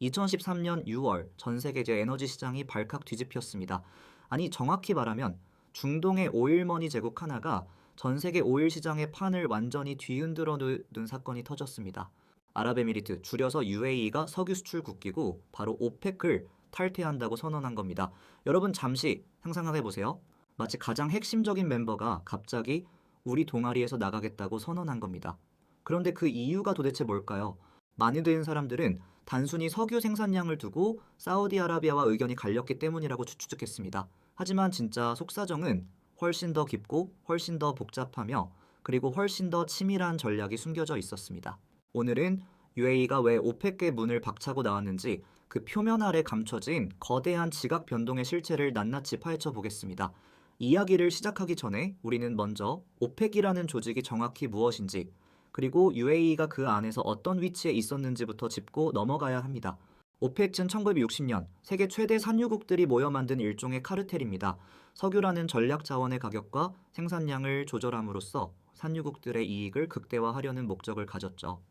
2013년 6월 전 세계 에너지 시장이 발칵 뒤집혔습니다. 아니 정확히 말하면 중동의 오일머니 제국 하나가 전 세계 오일 시장의 판을 완전히 뒤흔들어 놓은 사건이 터졌습니다. 아랍에미리트 줄여서 UAE가 석유 수출 국기고 바로 오펙을 탈퇴한다고 선언한 겁니다. 여러분 잠시 상상해 보세요. 마치 가장 핵심적인 멤버가 갑자기 우리 동아리에서 나가겠다고 선언한 겁니다. 그런데 그 이유가 도대체 뭘까요? 많은 사람들은 단순히 석유 생산량을 두고 사우디아라비아와 의견이 갈렸기 때문이라고 추측했습니다. 하지만 진짜 속사정은 훨씬 더 깊고 훨씬 더 복잡하며 그리고 훨씬 더 치밀한 전략이 숨겨져 있었습니다. 오늘은 UAE가 왜 오펙의 문을 박차고 나왔는지 그 표면 아래 감춰진 거대한 지각 변동의 실체를 낱낱이 파헤쳐 보겠습니다. 이야기를 시작하기 전에 우리는 먼저 오펙이라는 조직이 정확히 무엇인지 그리고 UAE가 그 안에서 어떤 위치에 있었는지부터 짚고 넘어가야 합니다. 오펙은 1960년 세계 최대 산유국들이 모여 만든 일종의 카르텔입니다. 석유라는 전략 자원의 가격과 생산량을 조절함으로써 산유국들의 이익을 극대화하려는 목적을 가졌죠.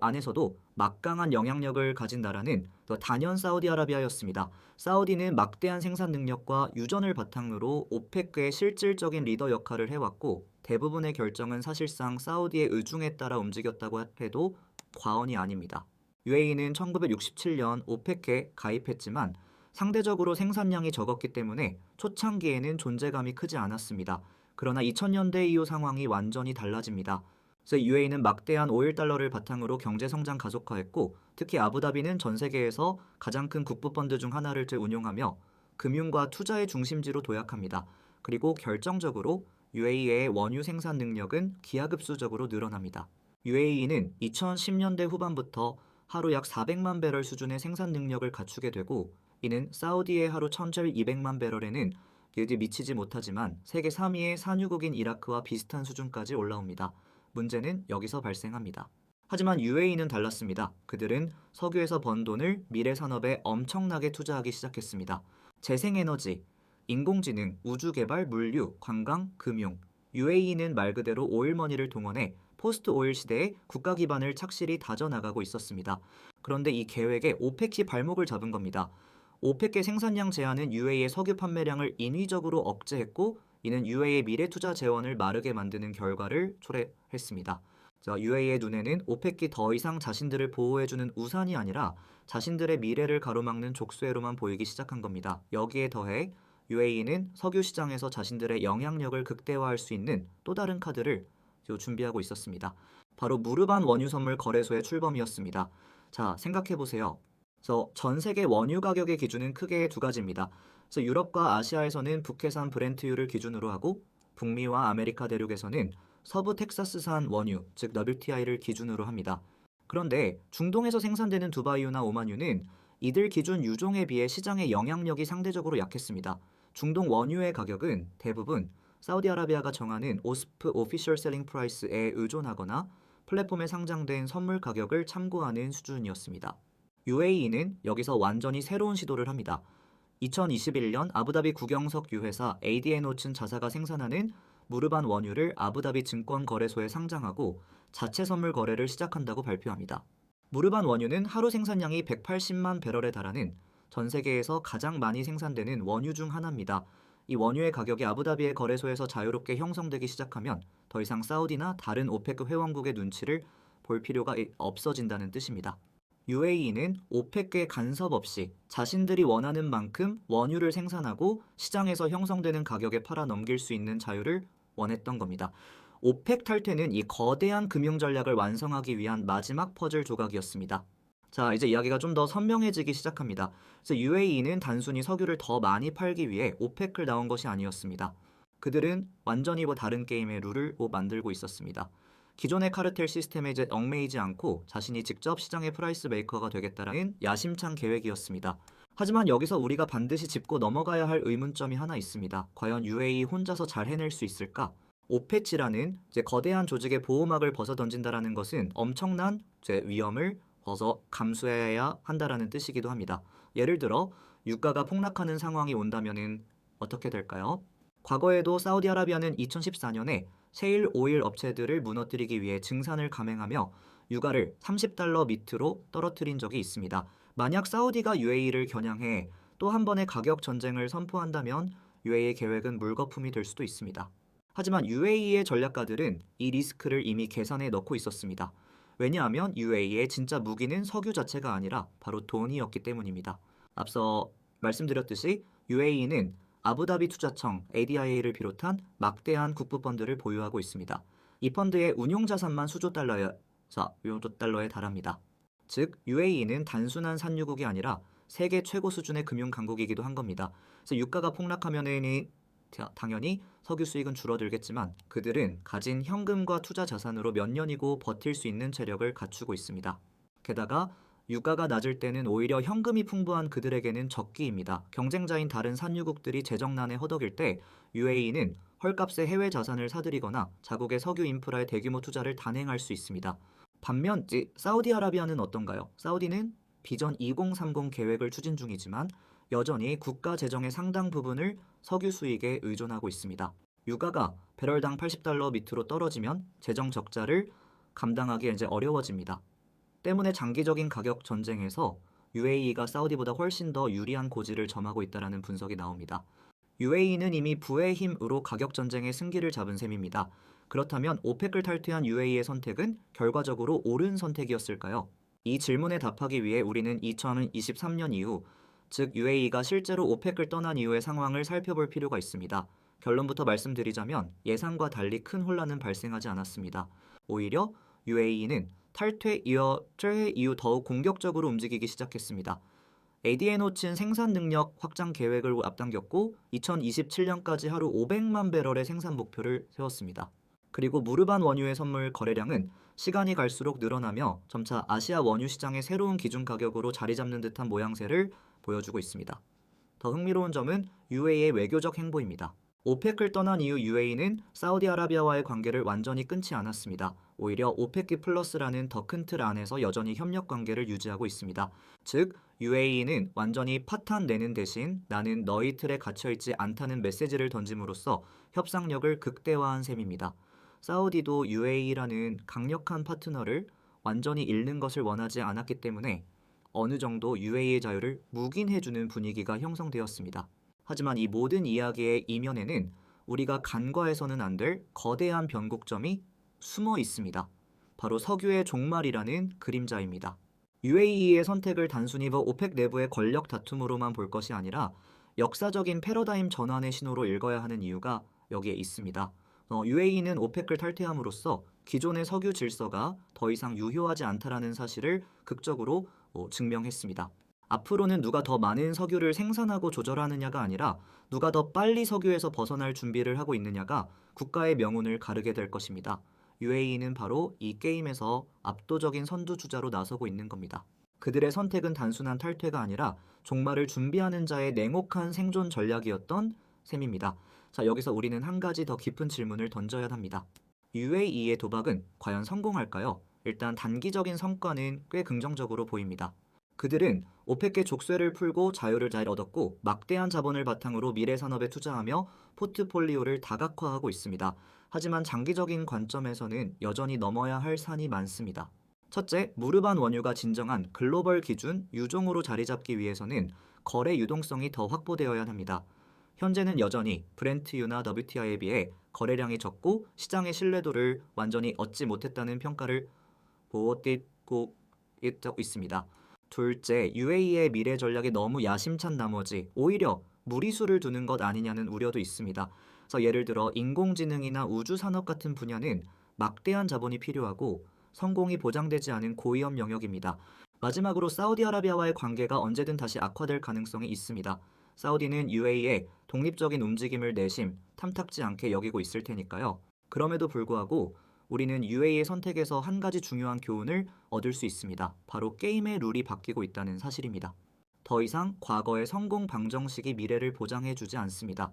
안에서도 막강한 영향력을 가진 나라는 단연 사우디아라비아였습니다. 사우디는 막대한 생산 능력과 유전을 바탕으로 오펙의 실질적인 리더 역할을 해왔고 대부분의 결정은 사실상 사우디의 의중에 따라 움직였다고 해도 과언이 아닙니다. UAE는 1967년 오펙에 가입했지만 상대적으로 생산량이 적었기 때문에 초창기에는 존재감이 크지 않았습니다. 그러나 2000년대 이후 상황이 완전히 달라집니다. 그래서 UAE는 막대한 오일 달러를 바탕으로 경제 성장 가속화했고 특히 아부다비는 전 세계에서 가장 큰 국부펀드 중 하나를 운용하며 금융과 투자의 중심지로 도약합니다. 그리고 결정적으로 UAE의 원유 생산 능력은 기하급수적으로 늘어납니다. UAE는 2010년대 후반부터 하루 약 400만 배럴 수준의 생산 능력을 갖추게 되고 이는 사우디의 하루 1200만 배럴에는 미치지 못하지만 세계 3위의 산유국인 이라크와 비슷한 수준까지 올라옵니다. 문제는 여기서 발생합니다. 하지만 UAE는 달랐습니다. 그들은 석유에서 번 돈을 미래 산업에 엄청나게 투자하기 시작했습니다. 재생에너지, 인공지능, 우주개발, 물류, 관광, 금융. UAE는 말 그대로 오일머니를 동원해 포스트 오일 시대에 국가 기반을 착실히 다져나가고 있었습니다. 그런데 이 계획에 오펙이 발목을 잡은 겁니다. 오펙의 생산량 제한은 UAE의 석유 판매량을 인위적으로 억제했고 이는 UAE의 미래 투자 재원을 마르게 만드는 결과를 초래했습니다. UAE의 눈에는 오펙이 더 이상 자신들을 보호해주는 우산이 아니라 자신들의 미래를 가로막는 족쇄로만 보이기 시작한 겁니다. 여기에 더해 UAE는 석유 시장에서 자신들의 영향력을 극대화할 수 있는 또 다른 카드를 준비하고 있었습니다. 바로 무르반 원유 선물 거래소의 출범이었습니다. 자, 생각해보세요. 전 세계 원유 가격의 기준은 크게 두 가지입니다. 유럽과 아시아에서는 북해산 브렌트유를 기준으로 하고 북미와 아메리카 대륙에서는 서부 텍사스산 원유, 즉 WTI를 기준으로 합니다. 그런데 중동에서 생산되는 두바이유나 오만유는 이들 기준 유종에 비해 시장의 영향력이 상대적으로 약했습니다. 중동 원유의 가격은 대부분 사우디아라비아가 정하는 오스프 오피셜 셀링 프라이스에 의존하거나 플랫폼에 상장된 선물 가격을 참고하는 수준이었습니다. UAE는 여기서 완전히 새로운 시도를 합니다. 2021년 아부다비 국영석 유회사 ADN오춘 자사가 생산하는 무르반 원유를 아부다비 증권거래소에 상장하고 자체 선물 거래를 시작한다고 발표합니다. 무르반 원유는 하루 생산량이 180만 배럴에 달하는 전 세계에서 가장 많이 생산되는 원유 중 하나입니다. 이 원유의 가격이 아부다비의 거래소에서 자유롭게 형성되기 시작하면 더 이상 사우디나 다른 오페크 회원국의 눈치를 볼 필요가 없어진다는 뜻입니다. UAE는 오펙의 간섭 없이 자신들이 원하는 만큼 원유를 생산하고 시장에서 형성되는 가격에 팔아 넘길 수 있는 자유를 원했던 겁니다. 오펙 탈퇴는 이 거대한 금융 전략을 완성하기 위한 마지막 퍼즐 조각이었습니다. 자, 이제 이야기가 좀 더 선명해지기 시작합니다. 그래서 UAE는 단순히 석유를 더 많이 팔기 위해 오펙을 나온 것이 아니었습니다. 그들은 완전히 다른 게임의 룰을 만들고 있었습니다. 기존의 카르텔 시스템에 얽매이지 않고 자신이 직접 시장의 프라이스 메이커가 되겠다라는 야심찬 계획이었습니다. 하지만 여기서 우리가 반드시 짚고 넘어가야 할 의문점이 하나 있습니다. 과연 UAE 혼자서 잘 해낼 수 있을까? 오페치라는 거대한 조직의 보호막을 벗어던진다라는 것은 엄청난 위험을 감수해야 한다라는 뜻이기도 합니다. 예를 들어 유가가 폭락하는 상황이 온다면 어떻게 될까요? 과거에도 사우디아라비아는 2014년에 셰일 오일 업체들을 무너뜨리기 위해 증산을 감행하며 유가를 $30 밑으로 떨어뜨린 적이 있습니다. 만약 사우디가 UAE를 겨냥해 또 한 번의 가격 전쟁을 선포한다면 UAE 계획은 물거품이 될 수도 있습니다. 하지만 UAE의 전략가들은 이 리스크를 이미 계산해 넣고 있었습니다. 왜냐하면 UAE의 진짜 무기는 석유 자체가 아니라 바로 돈이었기 때문입니다. 앞서 말씀드렸듯이 UAE는 아부다비 투자청 ADIA를 비롯한 막대한 국부 펀드를 보유하고 있습니다. 이 펀드의 운용 자산만 수조 달러에 달합니다. 즉 UAE는 단순한 산유국이 아니라 세계 최고 수준의 금융 강국이기도 한 겁니다. 그래서 유가가 폭락하면은 당연히 석유 수익은 줄어들겠지만 그들은 가진 현금과 투자 자산으로 몇 년이고 버틸 수 있는 체력을 갖추고 있습니다. 게다가 유가가 낮을 때는 오히려 현금이 풍부한 그들에게는 적기입니다. 경쟁자인 다른 산유국들이 재정난에 허덕일 때 UAE는 헐값에 해외 자산을 사들이거나 자국의 석유 인프라에 대규모 투자를 단행할 수 있습니다. 반면 사우디아라비아는 어떤가요? 사우디는 비전 2030 계획을 추진 중이지만 여전히 국가 재정의 상당 부분을 석유 수익에 의존하고 있습니다. 유가가 배럴당 80달러 밑으로 떨어지면 재정 적자를 감당하기 이제 어려워집니다. 때문에 장기적인 가격 전쟁에서 UAE가 사우디보다 훨씬 더 유리한 고지를 점하고 있다는 분석이 나옵니다. UAE는 이미 부의 힘으로 가격 전쟁의 승기를 잡은 셈입니다. 그렇다면 오펙을 탈퇴한 UAE의 선택은 결과적으로 옳은 선택이었을까요? 이 질문에 답하기 위해 우리는 2023년 이후, 즉 UAE가 실제로 오펙을 떠난 이후의 상황을 살펴볼 필요가 있습니다. 결론부터 말씀드리자면 예상과 달리 큰 혼란은 발생하지 않았습니다. 오히려 UAE는 탈퇴 이후 더욱 공격적으로 움직이기 시작했습니다. AD에 놓친 생산 능력 확장 계획을 앞당겼고 2027년까지 하루 500만 배럴의 생산 목표를 세웠습니다. 그리고 무르반 원유의 선물 거래량은 시간이 갈수록 늘어나며 점차 아시아 원유 시장의 새로운 기준 가격으로 자리 잡는 듯한 모양새를 보여주고 있습니다. 더 흥미로운 점은 UAE의 외교적 행보입니다. 오펙을 떠난 이후 UAE는 사우디아라비아와의 관계를 완전히 끊지 않았습니다. 오히려 오펙 플러스라는 더 큰 틀 안에서 여전히 협력 관계를 유지하고 있습니다. 즉 UAE는 완전히 파탄 내는 대신 나는 너희 틀에 갇혀있지 않다는 메시지를 던짐으로써 협상력을 극대화한 셈입니다. 사우디도 UAE라는 강력한 파트너를 완전히 잃는 것을 원하지 않았기 때문에 어느 정도 UAE의 자유를 묵인해주는 분위기가 형성되었습니다. 하지만 이 모든 이야기의 이면에는 우리가 간과해서는 안 될 거대한 변곡점이 숨어 있습니다. 바로 석유의 종말이라는 그림자입니다. UAE의 선택을 단순히 오펙 내부의 권력 다툼으로만 볼 것이 아니라 역사적인 패러다임 전환의 신호로 읽어야 하는 이유가 여기에 있습니다. UAE는 오펙을 탈퇴함으로써 기존의 석유 질서가 더 이상 유효하지 않다라는 사실을 극적으로 증명했습니다. 앞으로는 누가 더 많은 석유를 생산하고 조절하느냐가 아니라 누가 더 빨리 석유에서 벗어날 준비를 하고 있느냐가 국가의 명운을 가르게 될 것입니다. UAE는 바로 이 게임에서 압도적인 선두주자로 나서고 있는 겁니다. 그들의 선택은 단순한 탈퇴가 아니라 종말을 준비하는 자의 냉혹한 생존 전략이었던 셈입니다. 자, 여기서 우리는 한 가지 더 깊은 질문을 던져야 합니다. UAE의 도박은 과연 성공할까요? 일단 단기적인 성과는 꽤 긍정적으로 보입니다. 그들은 오펙의 족쇄를 풀고 자유를 잘 얻었고 막대한 자본을 바탕으로 미래 산업에 투자하며 포트폴리오를 다각화하고 있습니다. 하지만 장기적인 관점에서는 여전히 넘어야 할 산이 많습니다. 첫째, 무르반 원유가 진정한 글로벌 기준 유종으로 자리 잡기 위해서는 거래 유동성이 더 확보되어야 합니다. 현재는 여전히 브렌트유나 WTI에 비해 거래량이 적고 시장의 신뢰도를 완전히 얻지 못했다는 평가를 보고 있습니다. 둘째, UAE의 미래 전략이 너무 야심찬 나머지 오히려 무리수를 두는 것 아니냐는 우려도 있습니다. 그래서 예를 들어 인공지능이나 우주산업 같은 분야는 막대한 자본이 필요하고 성공이 보장되지 않은 고위험 영역입니다. 마지막으로 사우디아라비아와의 관계가 언제든 다시 악화될 가능성이 있습니다. 사우디는 UAE의 독립적인 움직임을 내심 탐탁지 않게 여기고 있을 테니까요. 그럼에도 불구하고 우리는 UAE의 선택에서 한 가지 중요한 교훈을 얻을 수 있습니다. 바로 게임의 룰이 바뀌고 있다는 사실입니다. 더 이상 과거의 성공 방정식이 미래를 보장해주지 않습니다.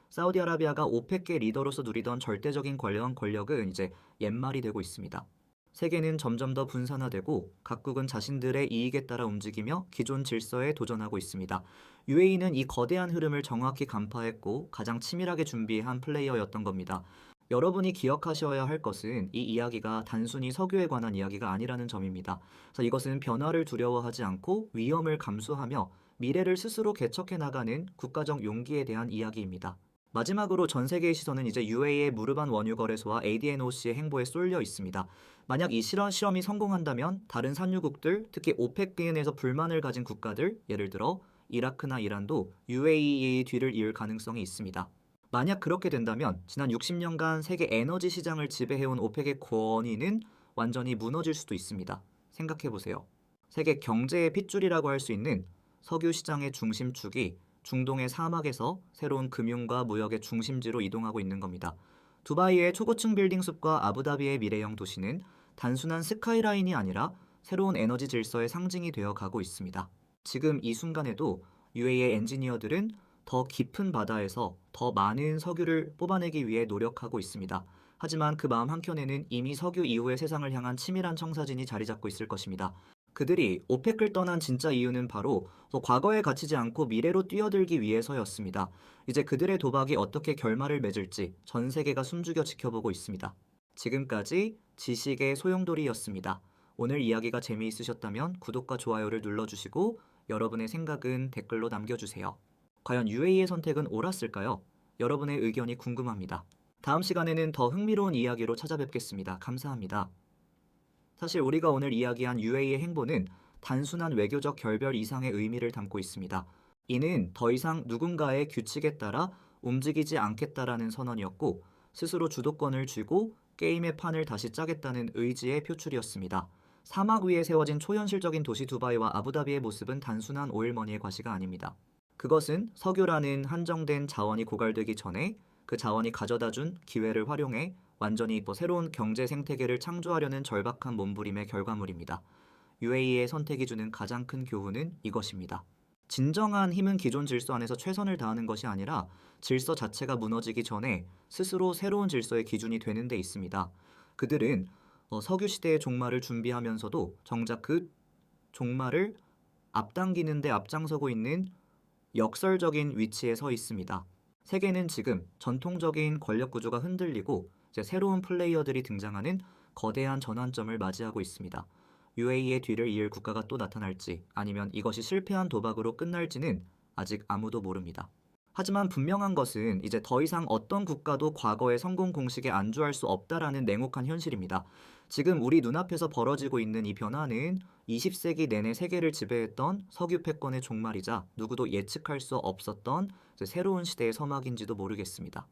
사우디아라비아가 오펙의 리더로서 누리던 절대적인 권력은 이제 옛말이 되고 있습니다. 세계는 점점 더 분산화되고 각국은 자신들의 이익에 따라 움직이며 기존 질서에 도전하고 있습니다. UAE는 이 거대한 흐름을 정확히 간파했고 가장 치밀하게 준비한 플레이어였던 겁니다. 여러분이 기억하셔야 할 것은 이 이야기가 단순히 석유에 관한 이야기가 아니라는 점입니다. 그래서 이것은 변화를 두려워하지 않고 위험을 감수하며 미래를 스스로 개척해 나가는 국가적 용기에 대한 이야기입니다. 마지막으로 전 세계의 시선은 이제 UAE의 무르반 원유 거래소와 ADNOC의 행보에 쏠려 있습니다. 만약 이 실험이 성공한다면 다른 산유국들, 특히 오펙 내에서 불만을 가진 국가들, 예를 들어 이라크나 이란도 UAE의 뒤를 이을 가능성이 있습니다. 만약 그렇게 된다면 지난 60년간 세계 에너지 시장을 지배해온 오펙의 권위는 완전히 무너질 수도 있습니다. 생각해보세요. 세계 경제의 핏줄이라고 할 수 있는 석유 시장의 중심축이 중동의 사막에서 새로운 금융과 무역의 중심지로 이동하고 있는 겁니다. 두바이의 초고층 빌딩 숲과 아부다비의 미래형 도시는 단순한 스카이라인이 아니라 새로운 에너지 질서의 상징이 되어 가고 있습니다. 지금 이 순간에도 UAE의 엔지니어들은 더 깊은 바다에서 더 많은 석유를 뽑아내기 위해 노력하고 있습니다. 하지만 그 마음 한켠에는 이미 석유 이후의 세상을 향한 치밀한 청사진이 자리 잡고 있을 것입니다. 그들이 오펙을 떠난 진짜 이유는 바로 과거에 갇히지 않고 미래로 뛰어들기 위해서였습니다. 이제 그들의 도박이 어떻게 결말을 맺을지 전 세계가 숨죽여 지켜보고 있습니다. 지금까지 지식의 소용돌이였습니다. 오늘 이야기가 재미있으셨다면 구독과 좋아요를 눌러주시고 여러분의 생각은 댓글로 남겨주세요. 과연 UAE의 선택은 옳았을까요? 여러분의 의견이 궁금합니다. 다음 시간에는 더 흥미로운 이야기로 찾아뵙겠습니다. 감사합니다. 사실 우리가 오늘 이야기한 UAE의 행보는 단순한 외교적 결별 이상의 의미를 담고 있습니다. 이는 더 이상 누군가의 규칙에 따라 움직이지 않겠다라는 선언이었고 스스로 주도권을 쥐고 게임의 판을 다시 짜겠다는 의지의 표출이었습니다. 사막 위에 세워진 초현실적인 도시 두바이와 아부다비의 모습은 단순한 오일머니의 과시가 아닙니다. 그것은 석유라는 한정된 자원이 고갈되기 전에 그 자원이 가져다준 기회를 활용해 완전히 새로운 경제 생태계를 창조하려는 절박한 몸부림의 결과물입니다. UAE의 선택이 주는 가장 큰 교훈은 이것입니다. 진정한 힘은 기존 질서 안에서 최선을 다하는 것이 아니라 질서 자체가 무너지기 전에 스스로 새로운 질서의 기준이 되는 데 있습니다. 그들은 석유 시대의 종말을 준비하면서도 정작 그 종말을 앞당기는 데 앞장서고 있는 역설적인 위치에 서 있습니다. 세계는 지금 전통적인 권력 구조가 흔들리고 이제 새로운 플레이어들이 등장하는 거대한 전환점을 맞이하고 있습니다. UAE의 뒤를 이을 국가가 또 나타날지 아니면 이것이 실패한 도박으로 끝날지는 아직 아무도 모릅니다. 하지만 분명한 것은 이제 더 이상 어떤 국가도 과거의 성공 공식에 안주할 수 없다라는 냉혹한 현실입니다. 지금 우리 눈앞에서 벌어지고 있는 이 변화는 20세기 내내 세계를 지배했던 석유 패권의 종말이자 누구도 예측할 수 없었던 새로운 시대의 서막인지도 모르겠습니다.